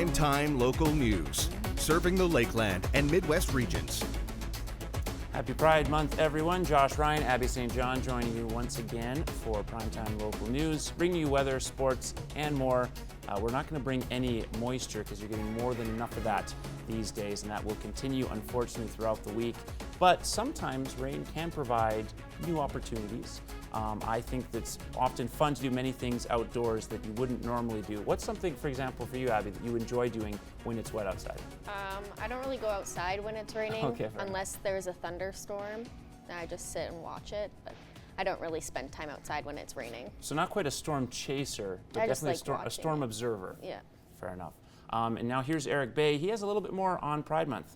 Primetime local news, serving the Lakeland and Midwest regions. Happy Pride Month, everyone. Josh Ryan, Abby St. John joining you once again for Primetime Local News, bringing you weather, sports, and more. We're not going to bring any moisture because you're getting more than enough of that these days, and that will continue, unfortunately, throughout the week. But sometimes rain can provide new opportunities. I think that's often fun to do many things outdoors that you wouldn't normally do. What's something, for example, for you, Abby, that you enjoy doing when it's wet outside? I don't really go outside when it's raining unless there's a thunderstorm. I just sit and watch it, but I don't really spend time outside when it's raining. So not quite a storm chaser, but definitely a storm observer. Yeah. Fair enough. And now here's Eric Bay. He has a little bit more on Pride Month.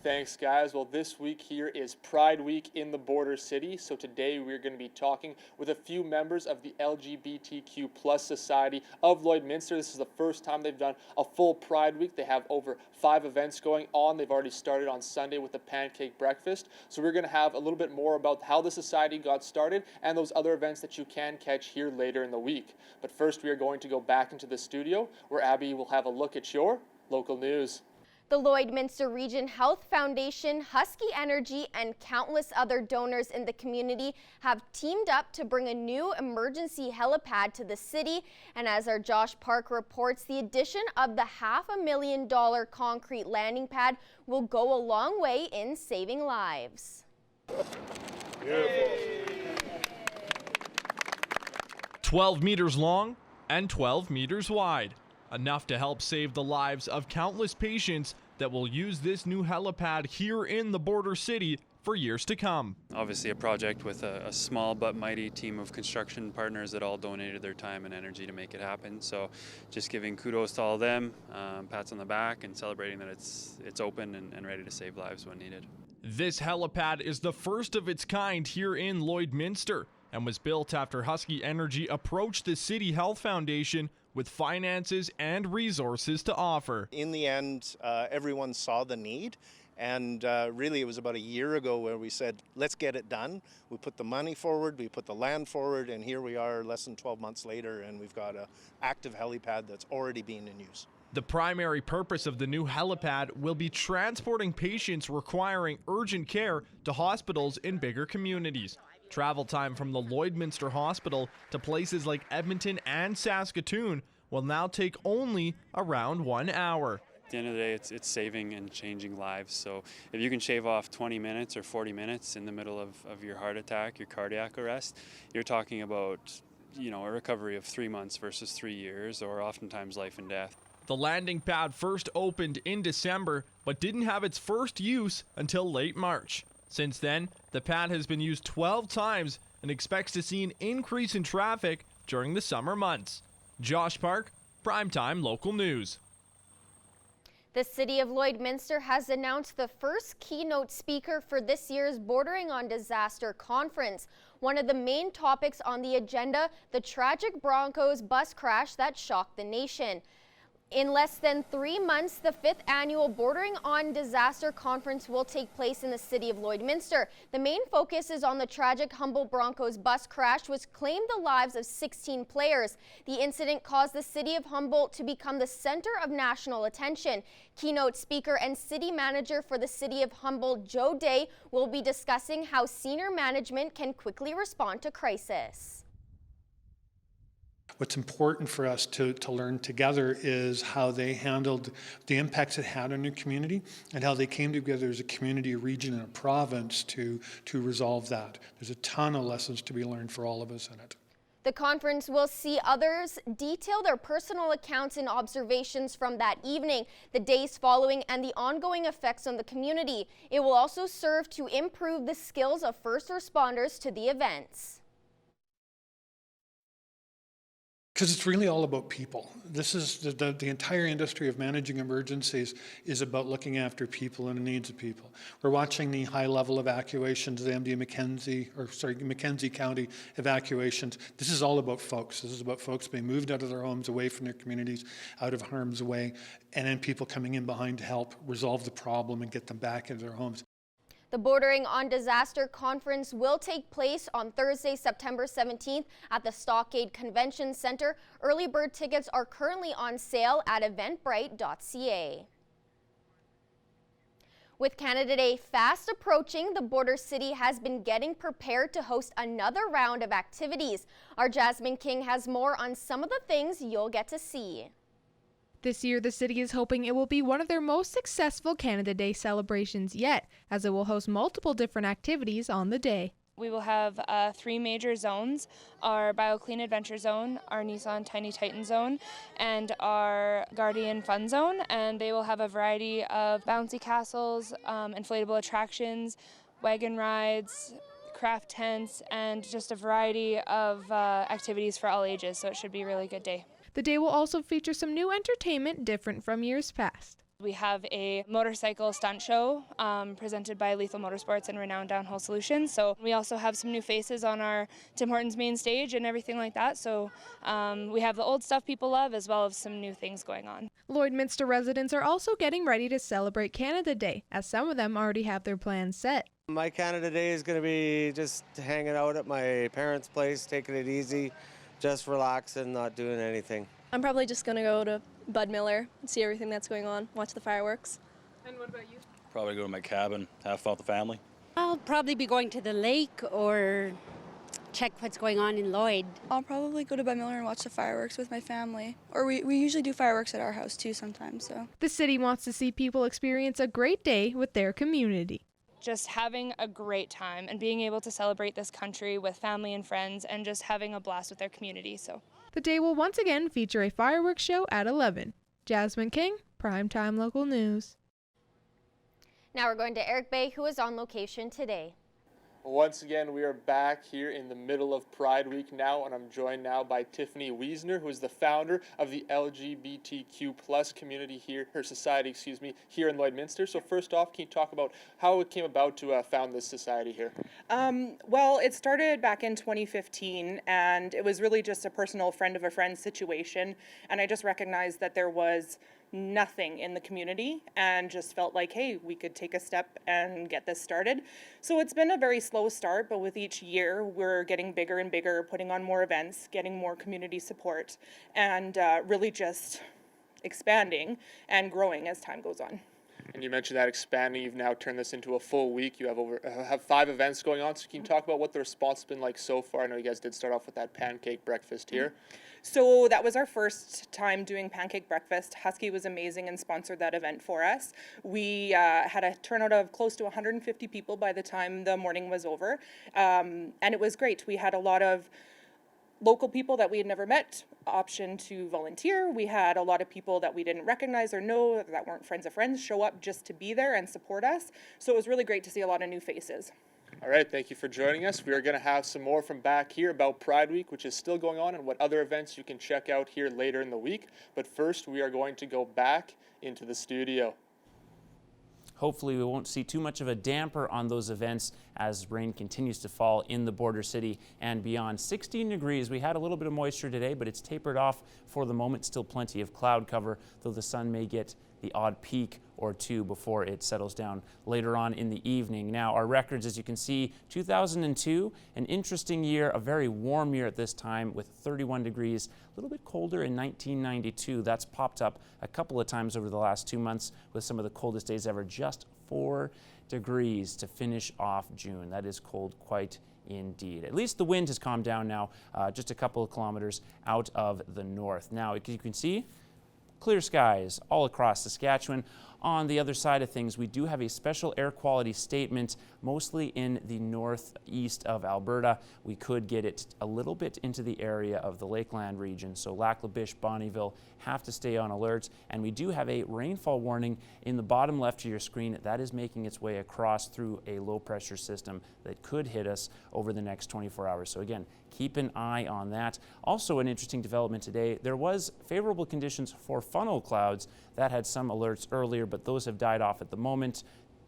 Thanks, guys. Well, this week here is Pride Week in the Border City. So today we're going to be talking with a few members of the LGBTQ plus Society of Lloydminster. This is the first time they've done a full Pride Week. They have over 5 events going on. They've already started on Sunday with the pancake breakfast. So we're going to have a little bit more about how the society got started and those other events that you can catch here later in the week. But first, we are going to go back into the studio where Abby will have a look at your local news. The Lloydminster Region Health Foundation, Husky Energy, and countless other donors in the community have teamed up to bring a new emergency helipad to the city. And as our Josh Park reports, the addition of the $500,000 concrete landing pad will go a long way in saving lives. Beautiful. 12 meters long and 12 meters wide. Enough to help save the lives of countless patients that will use this new helipad here in the border city for years to come. Obviously a project with a small but mighty team of construction partners that all donated their time and energy to make it happen. So just giving kudos to all of them, pats on the back, and celebrating that it's open and ready to save lives when needed. This helipad is the first of its kind here in Lloydminster and was built after Husky Energy approached the City Health Foundation with finances and resources to offer. In the end, everyone saw the need, and really it was about a year ago where we said, let's get it done. We put the money forward, we put the land forward, and here we are less than 12 months later, and we've got an active helipad that's already being in use. The primary purpose of the new helipad will be transporting patients requiring urgent care to hospitals in bigger communities. Travel time from the Lloydminster Hospital to places like Edmonton and Saskatoon will now take only around 1 hour. At the end of the day, it's saving and changing lives. So if you can shave off 20 minutes or 40 minutes in the middle of your heart attack, your cardiac arrest, you're talking about, a recovery of 3 months versus 3 years, or oftentimes life and death. The landing pad first opened in December, but didn't have its first use until late March. Since then, the pad has been used 12 times and expects to see an increase in traffic during the summer months. Josh Park, Primetime Local News. The City of Lloydminster has announced the first keynote speaker for this year's Bordering on Disaster conference. One of the main topics on the agenda, the tragic Broncos bus crash that shocked the nation. In less than 3 months, the 5th annual Bordering on Disaster Conference will take place in the city of Lloydminster. The main focus is on the tragic Humboldt Broncos bus crash, which claimed the lives of 16 players. The incident caused the city of Humboldt to become the center of national attention. Keynote speaker and city manager for the city of Humboldt, Joe Day, will be discussing how senior management can quickly respond to crisis. What's important for us to learn together is how they handled the impacts it had on their community and how they came together as a community, a region, and a province to resolve that. There's a ton of lessons to be learned for all of us in it. The conference will see others detail their personal accounts and observations from that evening, the days following, and the ongoing effects on the community. It will also serve to improve the skills of first responders to the events. Because it's really all about people. This is the entire industry of managing emergencies is about looking after people and the needs of people. We're watching the high level evacuations, the Mackenzie County evacuations. This is all about folks. This is about folks being moved out of their homes, away from their communities, out of harm's way, and then people coming in behind to help resolve the problem and get them back into their homes. The Bordering on Disaster Conference will take place on Thursday, September 17th at the Stockade Convention Center. Early bird tickets are currently on sale at eventbrite.ca. With Canada Day fast approaching, the border city has been getting prepared to host another round of activities. Our Jasmine King has more on some of the things you'll get to see. This year, the city is hoping it will be one of their most successful Canada Day celebrations yet, as it will host multiple different activities on the day. We will have 3 major zones: our BioClean Adventure Zone, our Nissan Tiny Titan Zone, and our Guardian Fun Zone. And they will have a variety of bouncy castles, inflatable attractions, wagon rides, craft tents, and just a variety of activities for all ages. So it should be a really good day. The day will also feature some new entertainment different from years past. We have a motorcycle stunt show presented by Lethal Motorsports and Renowned Downhole Solutions. So we also have some new faces on our Tim Hortons main stage and everything like that. So we have the old stuff people love as well as some new things going on. Lloydminster residents are also getting ready to celebrate Canada Day, as some of them already have their plans set. My Canada Day is going to be just hanging out at my parents' place, taking it easy, just relaxing, not doing anything. I'm probably just going to go to Bud Miller and see everything that's going on, watch the fireworks. And what about you? Probably go to my cabin, have fun with the family. I'll probably be going to the lake or check what's going on in Lloyd. I'll probably go to Bud Miller and watch the fireworks with my family. Or we usually do fireworks at our house too sometimes. So the city wants to see people experience a great day with their community. Just having a great time and being able to celebrate this country with family and friends and just having a blast with their community. So the day will once again feature a fireworks show at 11. Jasmine King, Primetime Local News. Now we're going to Eric Bay, who is on location today. Once again, we are back here in the middle of Pride Week now, and I'm joined now by Tiffany Wiesner, who is the founder of the LGBTQ plus community here, her society, here in Lloydminster. So first off, can you talk about how it came about to found this society here? Well, it started back in 2015, and it was really just a personal friend of a friend situation, and I just recognized that there was nothing in the community and just felt like, hey, we could take a step and get this started. So it's been a very slow start, but with each year we're getting bigger and bigger, putting on more events, getting more community support, and really just expanding and growing as time goes on. And you mentioned that expanding, you've now turned this into a full week. You have 5 events going on. So can you talk about what the response has been like so far? I know you guys did start off with that pancake breakfast here. So that was our first time doing pancake breakfast. Husky was amazing and sponsored that event for us. We had a turnout of close to 150 people by the time the morning was over. And it was great. We had a lot of local people that we had never met option to volunteer. We had a lot of people that we didn't recognize or know that weren't friends of friends show up just to be there and support us. So it was really great to see a lot of new faces. All right, thank you for joining us. We are going to have some more from back here about Pride Week, which is still going on, and what other events you can check out here later in the week. But first, we are going to go back into the studio. Hopefully we won't see too much of a damper on those events as rain continues to fall in the border city and beyond. 16 degrees. We had a little bit of moisture today, but it's tapered off for the moment. Still plenty of cloud cover, though the sun may get the odd peak or two before it settles down later on in the evening. Now, our records, as you can see, 2002, an interesting year, a very warm year at this time with 31 degrees, a little bit colder in 1992. That's popped up a couple of times over the last 2 months with some of the coldest days ever, just 4 degrees to finish off June. That is cold quite indeed. At least the wind has calmed down now, just a couple of kilometers out of the north. Now, as you can see, clear skies all across Saskatchewan. On the other side of things, we do have a special air quality statement, mostly in the northeast of Alberta. We could get it a little bit into the area of the Lakeland region, so Lac La Biche, Bonnyville have to stay on alert. And we do have a rainfall warning in the bottom left of your screen. That is making its way across through a low pressure system that could hit us over the next 24 hours. So again, keep an eye on that. Also, an interesting development today, there was favorable conditions for funnel clouds that had some alerts earlier, but those have died off at the moment.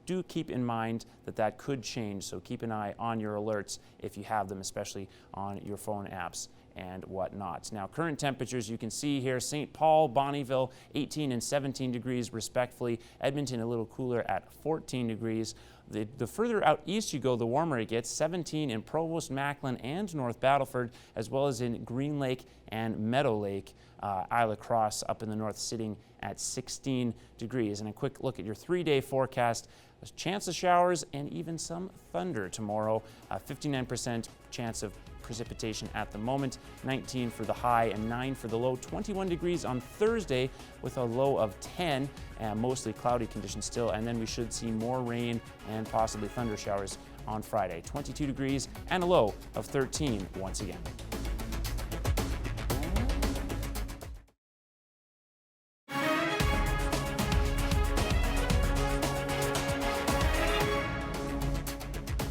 Do keep in mind that that could change, so keep an eye on your alerts if you have them, especially on your phone apps and whatnot. Now, current temperatures you can see here: St. Paul, Bonnyville, 18 and 17 degrees respectively. Edmonton a little cooler at 14 degrees. The further out east you go, the warmer it gets. 17 in Provost, Macklin, and North Battleford, as well as in Green Lake and Meadow Lake. Isla Cross up in the north sitting at 16 degrees. And a quick look at your 3-day forecast. There's a chance of showers and even some thunder tomorrow. 59% chance of precipitation at the moment. 19 for the high and 9 for the low. 21 degrees on Thursday with a low of 10 and mostly cloudy conditions still. And then we should see more rain and possibly thunder showers on Friday. 22 degrees and a low of 13 once again.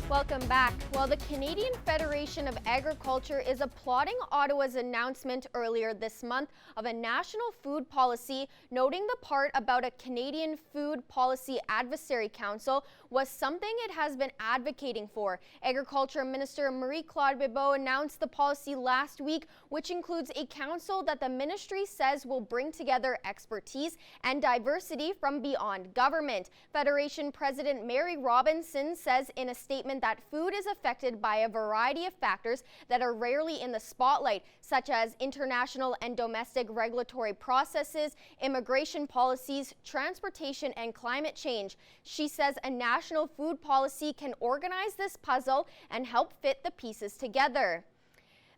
Welcome back. Well, the Canadian Federation of Agriculture is applauding Ottawa's announcement earlier this month of a national food policy, noting the part about a Canadian Food Policy Advisory Council was something it has been advocating for. Agriculture Minister Marie-Claude Bibeau announced the policy last week, which includes a council that the ministry says will bring together expertise and diversity from beyond government. Federation President Mary Robinson says in a statement that food is affected by a variety of factors that are rarely in the spotlight, such as international and domestic regulatory processes, immigration policies, transportation, and climate change. She says a national food policy can organize this puzzle and help fit the pieces together.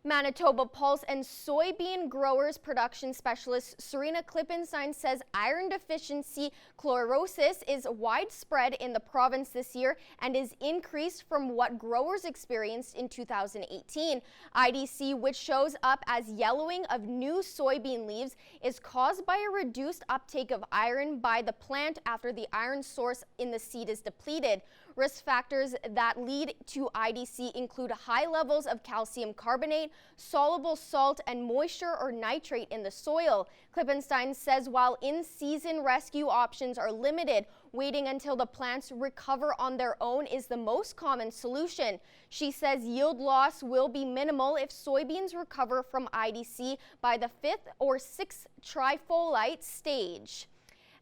Manitoba Pulse and soybean growers production specialist Serena Klippenstein says iron deficiency chlorosis is widespread in the province this year and is increased from what growers experienced in 2018. IDC, which shows up as yellowing of new soybean leaves, is caused by a reduced uptake of iron by the plant after the iron source in the seed is depleted. Risk factors that lead to IDC include high levels of calcium carbonate, soluble salt, and moisture or nitrate in the soil. Klippenstein says while in-season rescue options are limited, waiting until the plants recover on their own is the most common solution. She says yield loss will be minimal if soybeans recover from IDC by the 5th or 6th trifoliate stage.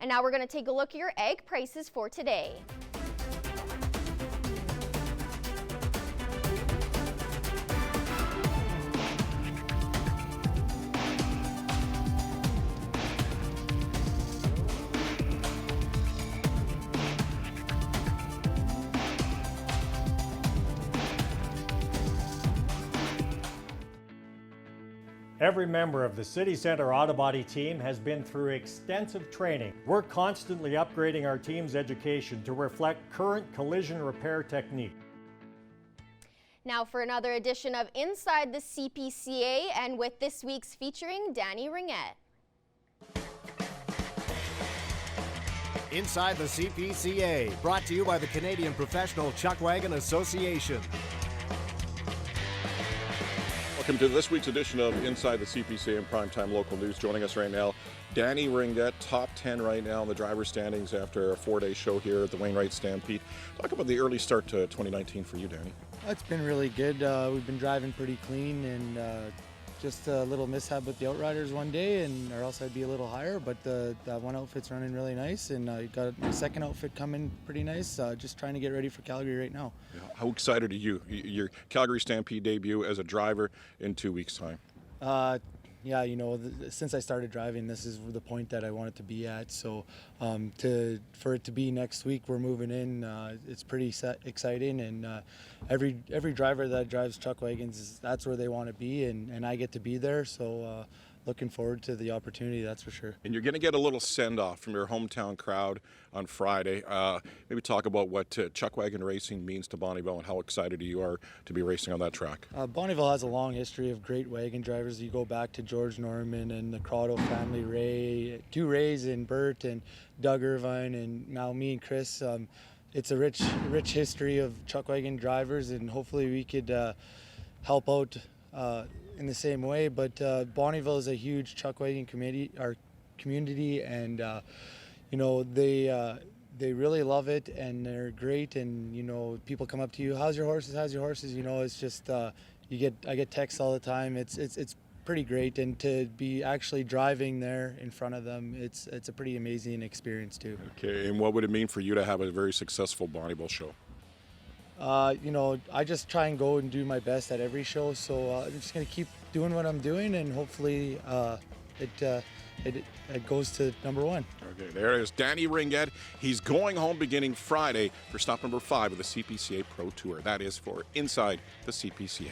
And now we're going to take a look at your egg prices for today. Every member of the City Centre Auto Body team has been through extensive training. We're constantly upgrading our team's education to reflect current collision repair technique. Now for another edition of Inside the CPCA, and with this week's featuring Danny Ringette. Inside the CPCA, brought to you by the Canadian Professional Chuckwagon Association. Welcome to this week's edition of Inside the CPCA and Primetime Local News. Joining us right now, Danny Ringette, top 10 right now in the driver's standings after a 4-day show here at the Wainwright Stampede. Talk about the early start to 2019 for you, Danny. It's been really good. We've been driving pretty clean, and just a little mishap with the Outriders one day, or else I'd be a little higher, but that one outfit's running really nice, and got my second outfit coming pretty nice. Just trying to get ready for Calgary right now. Yeah. How excited are you? Your Calgary Stampede debut as a driver in 2 weeks' time. Yeah, you know, since I started driving, this is the point that I wanted to be at. So for it to be next week, we're moving in. It's pretty exciting, and every driver that drives truck wagons, that's where they want to be, and I get to be there. So looking forward to the opportunity, that's for sure. And you're going to get a little send-off from your hometown crowd on Friday. Maybe talk about what chuckwagon racing means to Bonnyville and how excited you are to be racing on that track. Bonnyville has a long history of great wagon drivers. You go back to George Norman and the Crotto family, two Rays and Bert and Doug Irvine, and now me and Chris. It's a rich history of chuckwagon drivers, and hopefully we could help out in the same way. But Bonnyville is a huge chuckwagon community, and you know, they really love it, and they're great. And you know, people come up to you, how's your horses? You know, it's just I get texts all the time. It's pretty great, and to be actually driving there in front of them, it's a pretty amazing experience too. Okay, and what would it mean for you to have a very successful Bonnie Bull show? You know, I just try and go and do my best at every show, so I'm just going to keep doing what I'm doing, and hopefully it goes to number 1. Okay, there is Danny Ringett. He's going home beginning Friday for stop number 5 of the CPCA Pro Tour. That is for Inside the CPCA.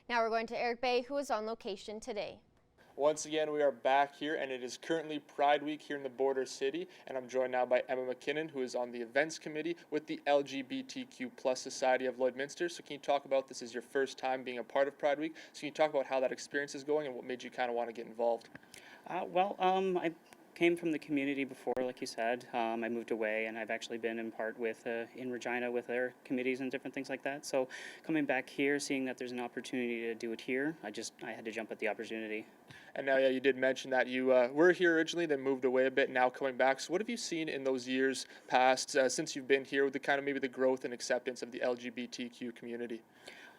Now we're going to Eric Bay, who is on location today. Once again, we are back here, and it is currently Pride Week here in the border city, and I'm joined now by Emma McKinnon, who is on the events committee with the LGBTQ Plus Society of Lloydminster. So can you talk about, this is your first time being a part of Pride Week, so can you talk about how that experience is going and what made you kind of want to get involved? I came from the community before, like you said. I moved away, and I've actually been in part with in Regina with their committees and different things like that. So coming back here, seeing that there's an opportunity to do it here, I had to jump at the opportunity. And now, yeah, you did mention that you were here originally, then moved away a bit, now coming back. So what have you seen in those years past since you've been here with the kind of maybe the growth and acceptance of the LGBTQ community?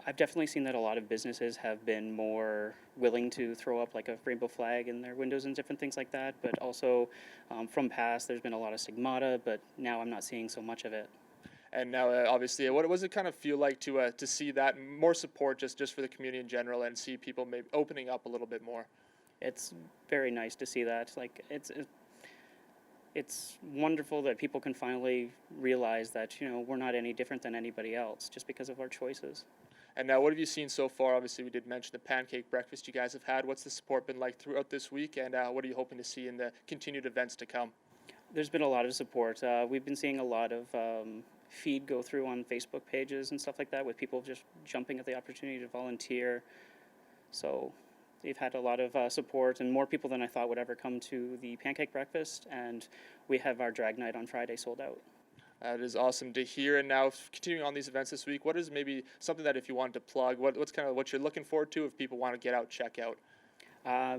I've definitely seen that a lot of businesses have been more willing to throw up like a rainbow flag in their windows and different things like that. But also from past, there's been a lot of stigmata, but now I'm not seeing so much of it. And now, obviously, what does it kind of feel like to see that more support just for the community in general, and see people maybe opening up a little bit more? It's very nice to see that. Like it's wonderful that people can finally realize that, you know, we're not any different than anybody else just because of our choices. And now, what have you seen so far? Obviously, we did mention the pancake breakfast you guys have had. What's the support been like throughout this week, and what are you hoping to see in the continued events to come? There's been a lot of support. We've been seeing a lot of feed go through on Facebook pages and stuff like that, with people just jumping at the opportunity to volunteer. So they've had a lot of support, and more people than I thought would ever come to the pancake breakfast, and we have our drag night on Friday sold out. That is awesome to hear. And now, continuing on these events this week, what is maybe something that if you wanted to plug, what's kind of what you're looking forward to if people want to get out, check out?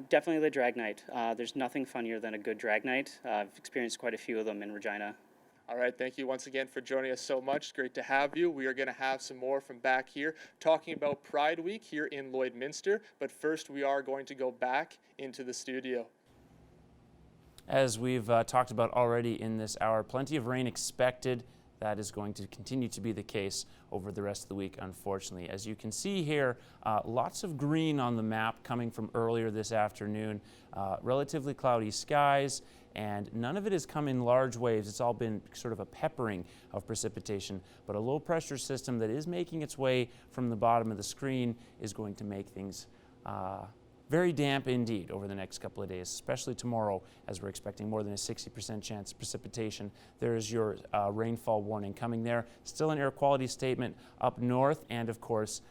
Definitely the drag night. There's nothing funnier than a good drag night. I've experienced quite a few of them in Regina. All right, thank you once again for joining us so much. It's great to have you. We are going to have some more from back here talking about Pride Week here in Lloydminster. But first, we are going to go back into the studio. As we've talked about already in this hour, plenty of rain expected. That is going to continue to be the case over the rest of the week, unfortunately. As you can see here, lots of green on the map coming from earlier this afternoon. Relatively cloudy skies, and none of it has come in large waves. It's all been sort of a peppering of precipitation, but a low pressure system that is making its way from the bottom of the screen is going to make things very damp indeed over the next couple of days, especially tomorrow, as we're expecting more than a 60% chance of precipitation. There is your rainfall warning coming there. Still an air quality statement up north, and of course,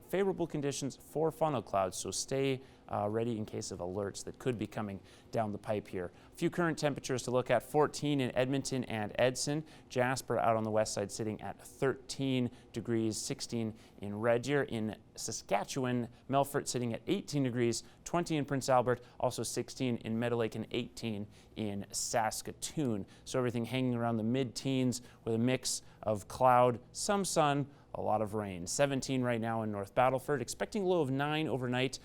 favorable conditions for funnel clouds, so stay ready in case of alerts that could be coming down the pipe here. A few current temperatures to look at: 14 in Edmonton and Edson. Jasper out on the west side sitting at 13 degrees, 16 in Red Deer. In Saskatchewan, Melfort sitting at 18 degrees, 20 in Prince Albert, also 16 in Meadow Lake, and 18 in Saskatoon. So everything hanging around the mid-teens with a mix of cloud, some sun, a lot of rain. 17 right now in North Battleford, expecting a low of 9 overnight.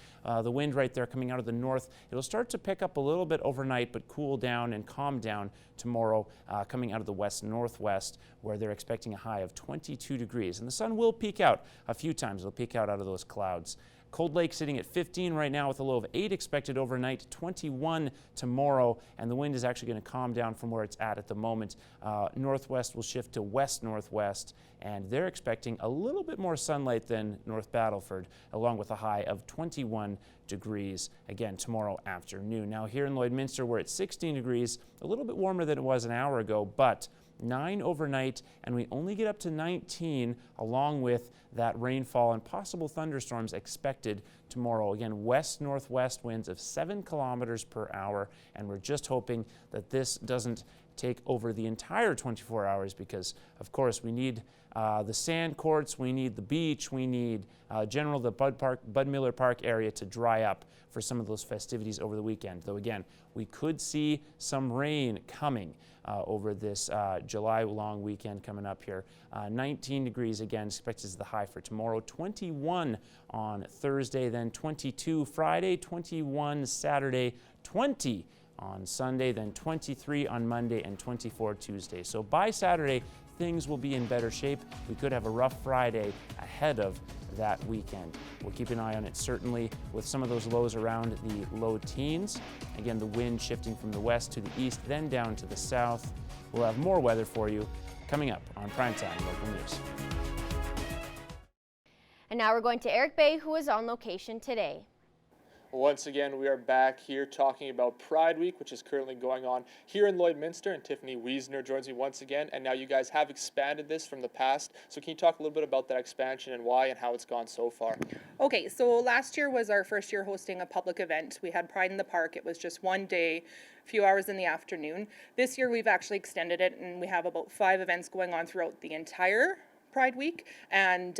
The wind right there coming out of the north. It'll start to pick up a little bit overnight, but cool down and calm down tomorrow, coming out of the west-northwest, where they're expecting a high of 22 degrees. And the sun will peek out a few times. It'll peek out of those clouds. Cold Lake sitting at 15 right now with a low of 8 expected overnight, 21 tomorrow, and the wind is actually going to calm down from where it's at the moment. Northwest will shift to west-northwest, and they're expecting a little bit more sunlight than North Battleford, along with a high of 21 degrees again tomorrow afternoon. Now here in Lloydminster, we're at 16 degrees, a little bit warmer than it was an hour ago, but 9 overnight, and we only get up to 19 along with that rainfall and possible thunderstorms expected tomorrow. Again, west-northwest winds of 7 kilometers per hour, and we're just hoping that this doesn't take over the entire 24 hours because, of course, we need the sand courts, we need the beach, we need the Bud Miller Park area to dry up for some of those festivities over the weekend. Though again, we could see some rain coming over this July long weekend coming up here. 19 degrees again expected as the high for tomorrow, 21 on Thursday, then 22 Friday, 21 Saturday, 20 on Sunday, then 23 on Monday, and 24 Tuesday. So by Saturday, things will be in better shape. We could have a rough Friday ahead of that weekend. We'll keep an eye on it, certainly, with some of those lows around the low teens. Again, the wind shifting from the west to the east, then down to the south. We'll have more weather for you coming up on Primetime Local News. And now we're going to Eric Bay, who is on location today. Once again, we are back here talking about Pride Week, which is currently going on here in Lloydminster, and Tiffany Wiesner joins me once again. And now you guys have expanded this from the past. So can you talk a little bit about that expansion and why and how it's gone so far? Okay, so last year was our first year hosting a public event. We had Pride in the Park. It was just one day, a few hours in the afternoon. This year we've actually extended it, and we have about 5 events going on throughout the entire Pride Week, and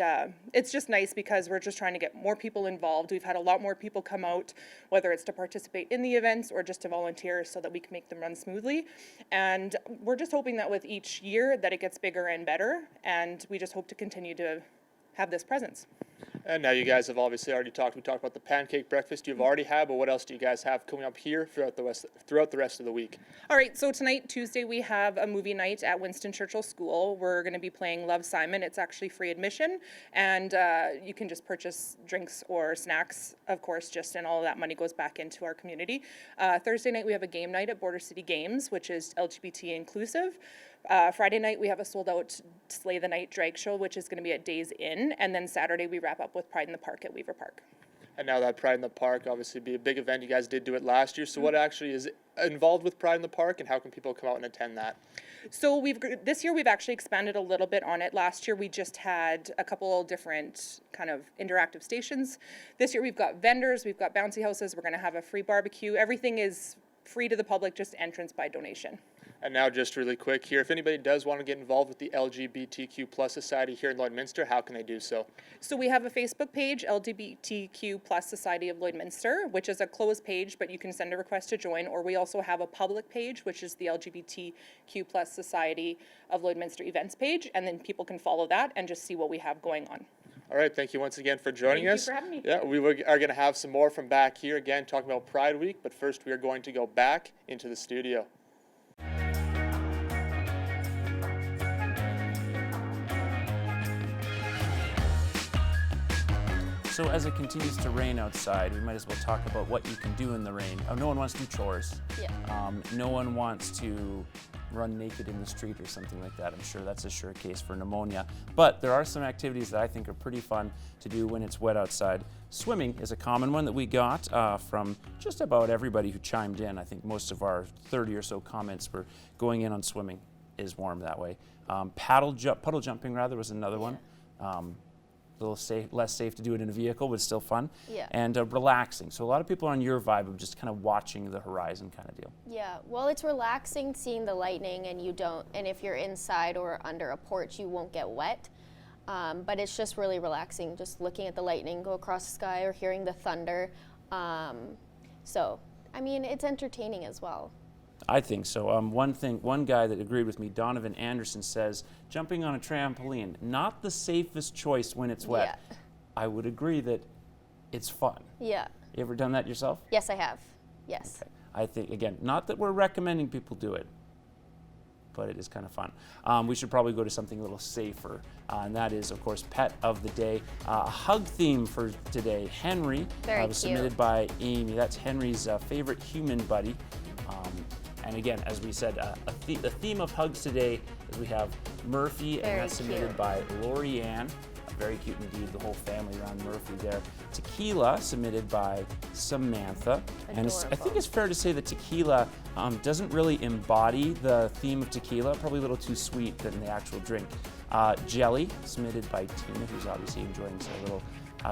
it's just nice because we're just trying to get more people involved. We've had a lot more people come out, whether it's to participate in the events or just to volunteer, so that we can make them run smoothly. And we're just hoping that with each year that it gets bigger and better, and we just hope to continue to have this presence. And now you guys have obviously already we talked about the pancake breakfast you've already had, but what else do you guys have coming up here throughout the rest of the week? All right, so tonight, Tuesday, we have a movie night at Winston Churchill School. We're going to be playing Love, Simon. It's actually free admission, and you can just purchase drinks or snacks, of course, and all of that money goes back into our community. Thursday night, we have a game night at Border City Games, which is LGBT inclusive. Friday night, we have a sold-out Slay the Night drag show, which is going to be at Days Inn. And then Saturday, we wrap up with Pride in the Park at Weaver Park. And now that Pride in the Park obviously be a big event. You guys did do it last year. So what actually is involved with Pride in the Park, and how can people come out and attend that? So this year we've actually expanded a little bit on it. Last year we just had a couple different kind of interactive stations. This year we've got vendors, we've got bouncy houses. We're going to have a free barbecue. Everything is free to the public, just entrance by donation. And now just really quick here, if anybody does want to get involved with the LGBTQ plus Society here in Lloydminster, how can they do so? So we have a Facebook page, LGBTQ plus Society of Lloydminster, which is a closed page, but you can send a request to join. Or we also have a public page, which is the LGBTQ plus Society of Lloydminster events page. And then people can follow that and just see what we have going on. All right, thank you once again for joining us. Thank you for having me. Yeah, we are going to have some more from back here, again, talking about Pride Week. But first, we are going to go back into the studio. So as it continues to rain outside, we might as well talk about what you can do in the rain. Oh, no one wants to do chores. Yeah. No one wants to run naked in the street or something like that. I'm sure that's a sure case for pneumonia. But there are some activities that I think are pretty fun to do when it's wet outside. Swimming is a common one that we got from just about everybody who chimed in. I think most of our 30 or so comments were going in on swimming is warm that way. Puddle jumping was another one. A little less safe to do it in a vehicle, but still fun. Yeah. And relaxing. So a lot of people are on your vibe of just kind of watching the horizon kind of deal. Yeah, well, it's relaxing seeing the lightning, and if you're inside or under a porch, you won't get wet. But it's just really relaxing, just looking at the lightning go across the sky or hearing the thunder. So, I mean, it's entertaining as well. I think so. One guy that agreed with me, Donovan Anderson, says jumping on a trampoline, not the safest choice when it's wet. Yeah. I would agree that it's fun. Yeah. You ever done that yourself? Yes, I have. Yes. Okay. I think, again, not that we're recommending people do it, but it is kind of fun. We should probably go to something a little safer, and that is, of course, Pet of the Day. A hug theme for today. Henry was submitted by Amy. That's Henry's favorite human buddy. And again, as we said, the theme of hugs today is we have Murphy, and that's submitted by Lori Ann. Very cute indeed, the whole family around Murphy there. Tequila, submitted by Samantha. And I think it's fair to say that tequila doesn't really embody the theme of tequila, probably a little too sweet than the actual drink. Jelly, submitted by Tina, who's obviously enjoying a little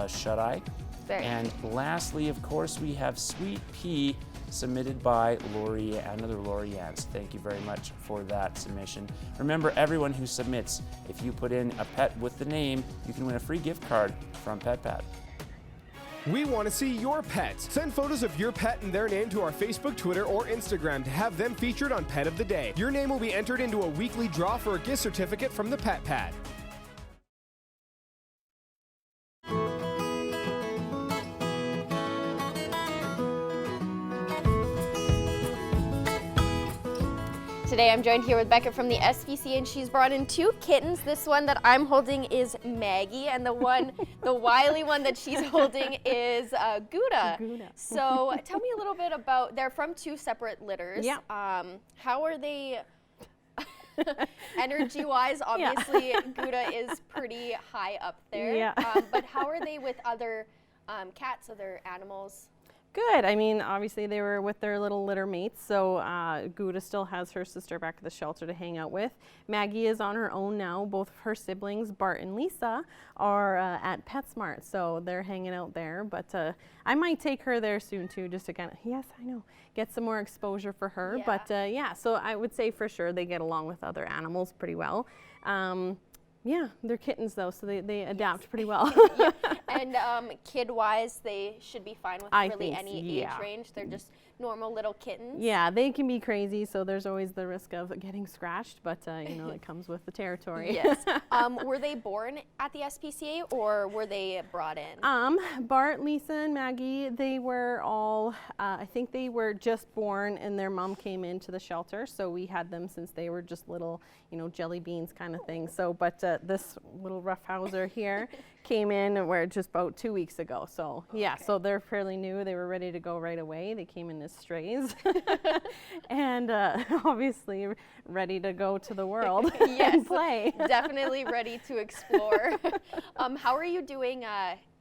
shut-eye. And lastly, of course, we have Sweet Pea, submitted by another Lori Yance. Thank you very much for that submission. Remember, everyone who submits, if you put in a pet with the name, you can win a free gift card from PetPat. We want to see your pets. Send photos of your pet and their name to our Facebook, Twitter, or Instagram to have them featured on Pet of the Day. Your name will be entered into a weekly draw for a gift certificate from the Pet Pad. Today I'm joined here with Becca from the SPCA, and she's brought in 2 kittens. This one that I'm holding is Maggie, and the wily one that she's holding is Gouda. So tell me a little bit about, they're from 2 separate litters. Yeah. How are they, energy-wise? Obviously, Gouda is pretty high up there. Yeah. But how are they with other cats, other animals? Good. I mean, obviously they were with their little litter mates, so Gouda still has her sister back at the shelter to hang out with. Maggie is on her own now. Both of her siblings, Bart and Lisa, are at PetSmart, so they're hanging out there. But I might take her there soon too, just to kind of, yes, I know, get some more exposure for her. Yeah. But yeah, so I would say for sure they get along with other animals pretty well. Yeah, they're kittens though, so they adapt pretty well. Yeah. And kid-wise, they should be fine with really any age range. They're just normal little kittens. Yeah, they can be crazy, so there's always the risk of getting scratched, but you know, it comes with the territory. Yes. Were they born at the SPCA or were they brought in? Bart, Lisa, and Maggie, they were all, I think they were just born and their mom came into the shelter, so we had them since they were just little, you know, jelly beans kind of thing. So, but this little roughhouser here came in just about 2 weeks ago. So yeah, so they're fairly new. They were ready to go right away. They came in as strays and obviously ready to go to the world and play. Definitely ready to explore. How are you doing?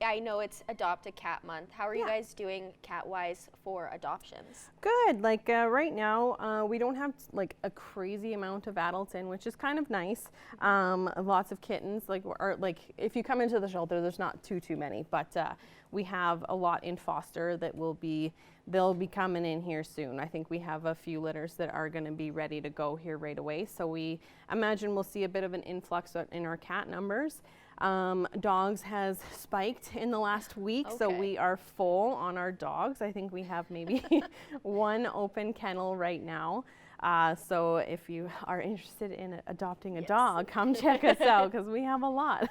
I know it's Adopt a Cat Month. How are you guys doing cat-wise for adoptions? Good. Like right now, we don't have like a crazy amount of adults in, which is kind of nice. Lots of kittens. Like if you come into the shelter, there's not too many, but we have a lot in foster that they'll be coming in here soon. I think we have a few litters that are going to be ready to go here right away. So we imagine we'll see a bit of an influx in our cat numbers. Dogs has spiked in the last week, so we are full on our dogs. I think we have maybe 1 open kennel right now. So if you are interested in adopting a dog, come check us out because we have a lot.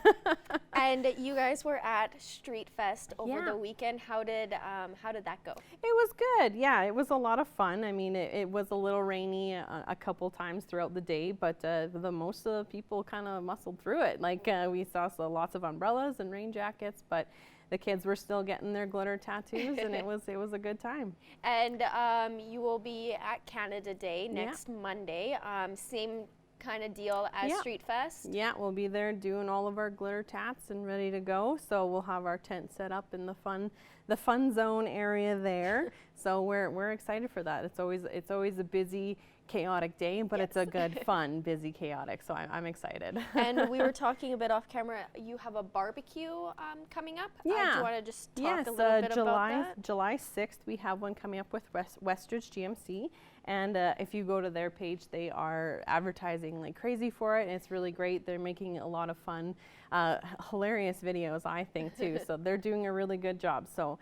And you guys were at Street Fest over the weekend. How did that go? It was good. Yeah, it was a lot of fun. I mean, it was a little rainy a couple times throughout the day, but the most of the people kind of muscled through it. Like we saw lots of umbrellas and rain jackets, but the kids were still getting their glitter tattoos, and it was a good time. And you will be at Canada Day next Monday. Same kind of deal as Street Fest? Yeah, we'll be there doing all of our glitter tats and ready to go. So we'll have our tent set up in the fun zone area there. So we're excited for that. It's always a busy, chaotic day, but it's a good, fun, busy, chaotic. So I'm excited. And we were talking a bit off camera. You have a barbecue coming up. Do you want to just talk a little bit about that? July 6th, we have one coming up with Westridge GMC. And if you go to their page, they are advertising like crazy for it, and it's really great. They're making a lot of fun, hilarious videos, I think, too. So they're doing a really good job. So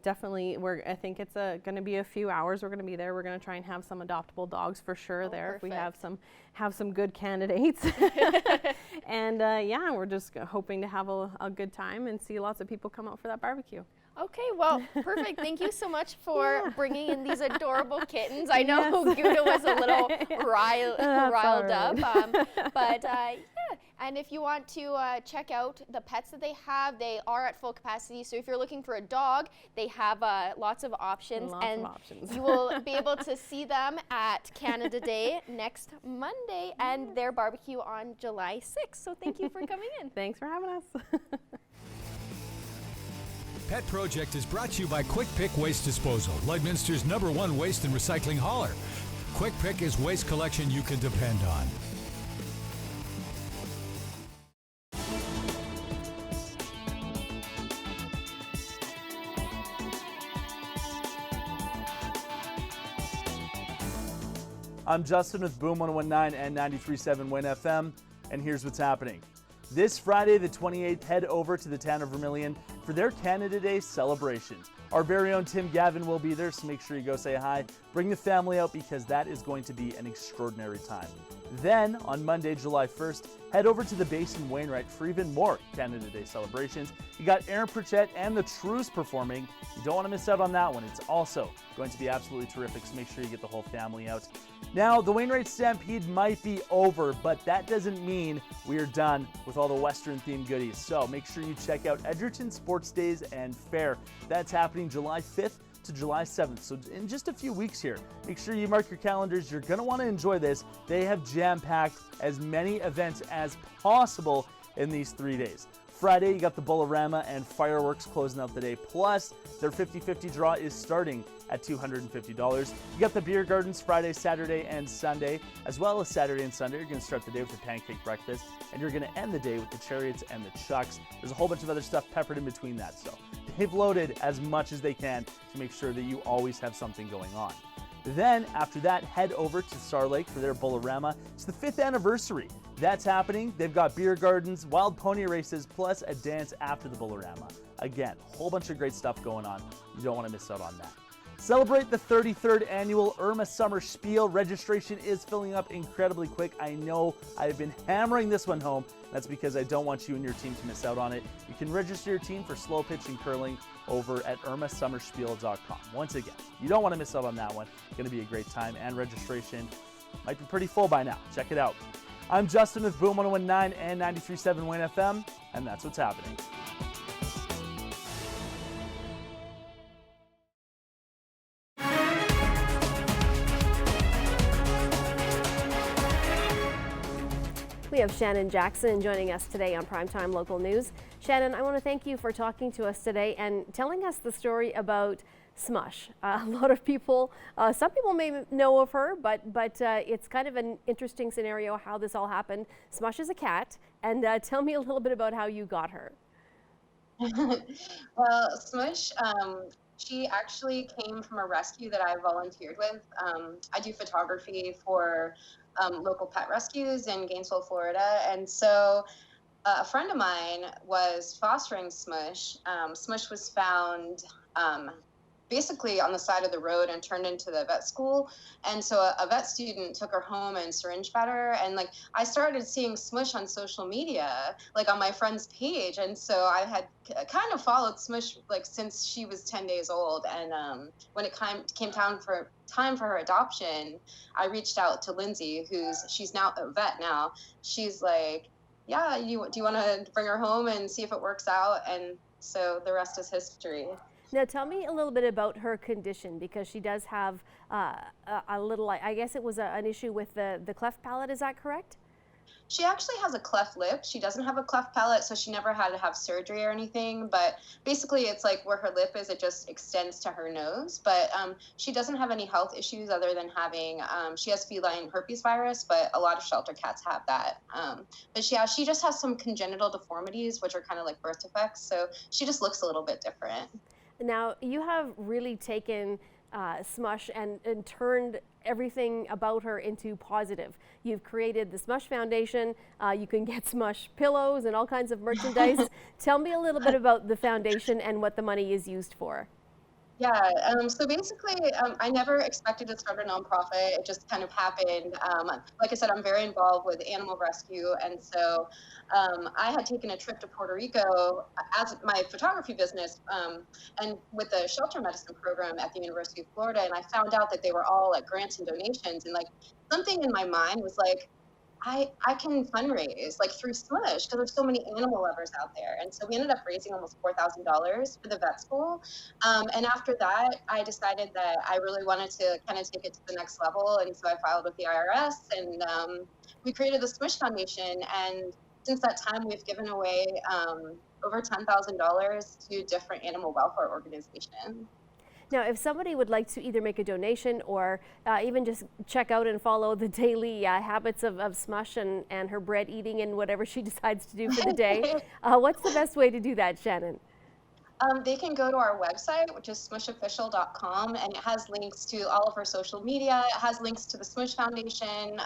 definitely, I think it's going to be a few hours. We're going to be there. We're going to try and have some adoptable dogs for sure there. If we have some good candidates. And yeah, we're just hoping to have a good time and see lots of people come out for that barbecue. Okay, well, perfect. Thank you so much for bringing in these adorable kittens. I know Gouda was a little riled up, but yeah. And if you want to check out the pets that they have, they are at full capacity. So if you're looking for a dog, they have lots of options. You will be able to see them at Canada Day next Monday and their barbecue on July 6th. So thank you for coming in. Thanks for having us. Pet Project is brought to you by Quick Pick Waste Disposal, Lloydminster's #1 waste and recycling hauler. Quick Pick is waste collection you can depend on. I'm Justin with Boom 1019 and 93.7 Win FM, and here's what's happening. This Friday, the 28th, head over to the town of Vermilion for their Canada Day celebrations. Our very own Tim Gavin will be there, so make sure you go say hi. Bring the family out because that is going to be an extraordinary time. Then, on Monday, July 1st, head over to the base in Wainwright for even more Canada Day celebrations. You got Aaron Pritchett and the Trues performing. You don't want to miss out on that one. It's also going to be absolutely terrific, so make sure you get the whole family out. Now, the Wainwright Stampede might be over, but that doesn't mean we are done with all the Western-themed goodies. So make sure you check out Edgerton Sports Days and Fair. That's happening July 5th to July 7th. So in just a few weeks here, make sure you mark your calendars. You're going to want to enjoy this. They have jam-packed as many events as possible in these 3 days. Friday, you got the Bullarama and fireworks closing out the day. Plus, their 50-50 draw is starting at $250. You got the beer gardens Friday, Saturday, and Sunday, as well as Saturday and Sunday. You're going to start the day with a pancake breakfast, and you're going to end the day with the chariots and the chucks. There's a whole bunch of other stuff peppered in between that, so they've loaded as much as they can to make sure that you always have something going on. Then, after that, head over to Star Lake for their Bullarama. It's the 5th anniversary. That's happening. They've got beer gardens, wild pony races, plus a dance after the Bullarama. Again, a whole bunch of great stuff going on. You don't want to miss out on that. Celebrate the 33rd annual Irma Summer Spiel. Registration is filling up incredibly quick. I know I've been hammering this one home. That's because I don't want you and your team to miss out on it. You can register your team for slow pitch and curling over at irmasummerspiel.com. Once again, you don't want to miss out on that one. It's going to be a great time, and registration might be pretty full by now. Check it out. I'm Justin with Boom 1019 and 93.7 Win FM, and that's what's happening. We have Shannon Jackson joining us today on Primetime Local News. Shannon, I want to thank you for talking to us today and telling us the story about Smush. A lot of people, some people may know of her, but it's kind of an interesting scenario how this all happened. Smush is a cat, and tell me a little bit about how you got her. Well, Smush, she actually came from a rescue that I volunteered with. I do photography for local pet rescues in Gainesville, Florida. And so a friend of mine was fostering Smush. Smush was found basically on the side of the road and turned into the vet school. And so a vet student took her home and syringe fed her. And like, I started seeing Smush on social media, like on my friend's page. And so I had kind of followed Smush like since she was 10 days old. And when it came time for her adoption, I reached out to Lindsay, she's now a vet now. She's like, yeah, do you want to bring her home and see if it works out? And so the rest is history. Now tell me a little bit about her condition, because she does have a little, I guess it was an issue with the cleft palate, is that correct? She actually has a cleft lip. She doesn't have a cleft palate, so she never had to have surgery or anything. But basically, it's like where her lip is, it just extends to her nose. But she doesn't have any health issues other than having, she has feline herpes virus, but a lot of shelter cats have that. But she just has some congenital deformities, which are kind of like birth defects. So she just looks a little bit different. Now, you have really taken Smush and turned everything about her into positive. You've created the Smush Foundation. You can get Smush pillows and all kinds of merchandise. Tell me a little bit about the foundation and what the money is used for. Yeah, so basically, I never expected to start a nonprofit. It just kind of happened. Like I said, I'm very involved with animal rescue, and so I had taken a trip to Puerto Rico as my photography business, and with the shelter medicine program at the University of Florida, and I found out that they were all like grants and donations, and like something in my mind was like, I can fundraise like through Smush because there's so many animal lovers out there. And so we ended up raising almost $4,000 for the vet school. And after that, I decided that I really wanted to kind of take it to the next level. And so I filed with the IRS, and we created the Smush Foundation. And since that time, we've given away over $10,000 to different animal welfare organizations. Now, if somebody would like to either make a donation or even just check out and follow the daily habits of Smush and her bread eating and whatever she decides to do for the day, what's the best way to do that, Shannon? They can go to our website, which is smushofficial.com, and it has links to all of our social media. It has links to the Smush Foundation,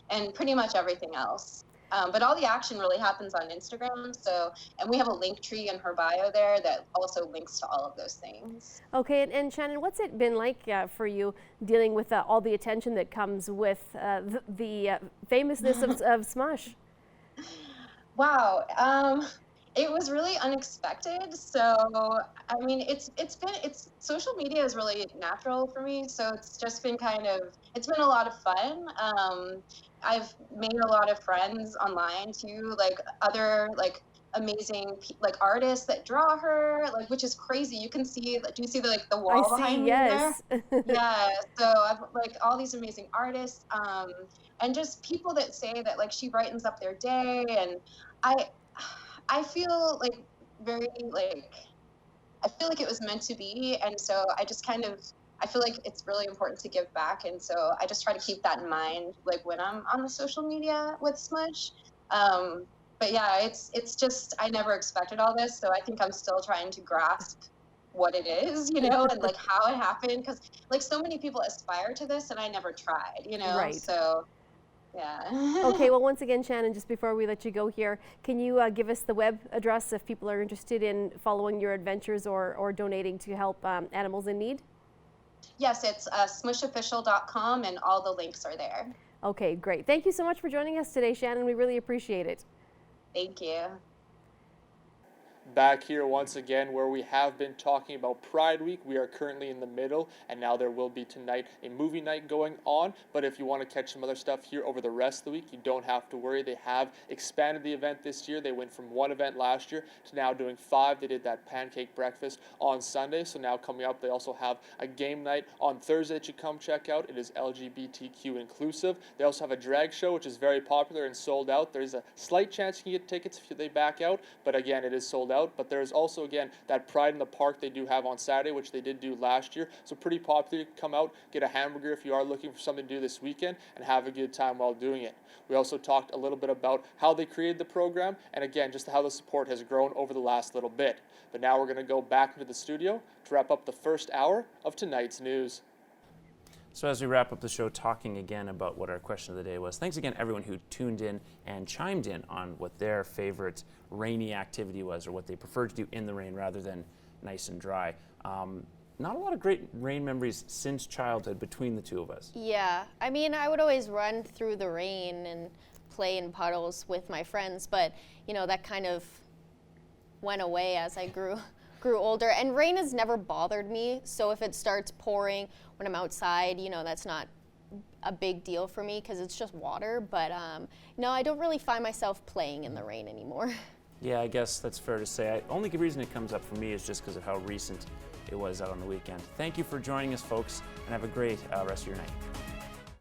and pretty much everything else. But all the action really happens on Instagram. And we have a link tree in her bio there that also links to all of those things. Okay, and Shannon, what's it been like for you dealing with all the attention that comes with the famousness of Smush? Wow. It was really unexpected. So, I mean, it's social media is really natural for me. So it's just been it's been a lot of fun. I've made a lot of friends online too, like other amazing artists that draw her, which is crazy. You can see, do you see the wall behind me there? Yeah. So I've all these amazing artists, and just people that say that she brightens up their day, and I feel very I feel like it was meant to be, and so I just I feel like it's really important to give back, and so I just try to keep that in mind when I'm on the social media with Smush. But yeah, it's just I never expected all this, so I think I'm still trying to grasp what it is, and how it happened, because so many people aspire to this, and I never tried, Right. So. Yeah. Okay, well, once again, Shannon, just before we let you go here, can you give us the web address if people are interested in following your adventures or donating to help animals in need? Yes, it's smushofficial.com, and all the links are there. Okay, great. Thank you so much for joining us today, Shannon. We really appreciate it. Thank you. Back here once again where we have been talking about Pride Week. We are currently in the middle, and now there will be tonight a movie night going on. But if you want to catch some other stuff here over the rest of the week, you don't have to worry. They have expanded the event this year. They went from 1 event last year to now doing 5. They did that pancake breakfast on Sunday. So now coming up, they also have a game night on Thursday that you come check out. It is LGBTQ inclusive. They also have a drag show, which is very popular and sold out. There's a slight chance you can get tickets if they back out, but again, it is sold out. But there's also, again, that Pride in the Park they do have on Saturday, which they did do last year. So pretty popular. You can come out, get a hamburger if you are looking for something to do this weekend, and have a good time while doing it. We also talked a little bit about how they created the program, and again, just how the support has grown over the last little bit. But now we're going to go back into the studio to wrap up the first hour of tonight's news. So as we wrap up the show, talking again about what our question of the day was, thanks again everyone who tuned in and chimed in on what their favorite rainy activity was, or what they prefer to do in the rain rather than nice and dry. Not a lot of great rain memories since childhood between the two of us. Yeah, I mean, I would always run through the rain and play in puddles with my friends, but that kind of went away as I grew older. And rain has never bothered me, so if it starts pouring when I'm outside, that's not a big deal for me because it's just water. But no, I don't really find myself playing in the rain anymore. Yeah, I guess that's fair to say. Only reason it comes up for me is just because of how recent it was out on the weekend. Thank you for joining us, folks, and have a great rest of your night.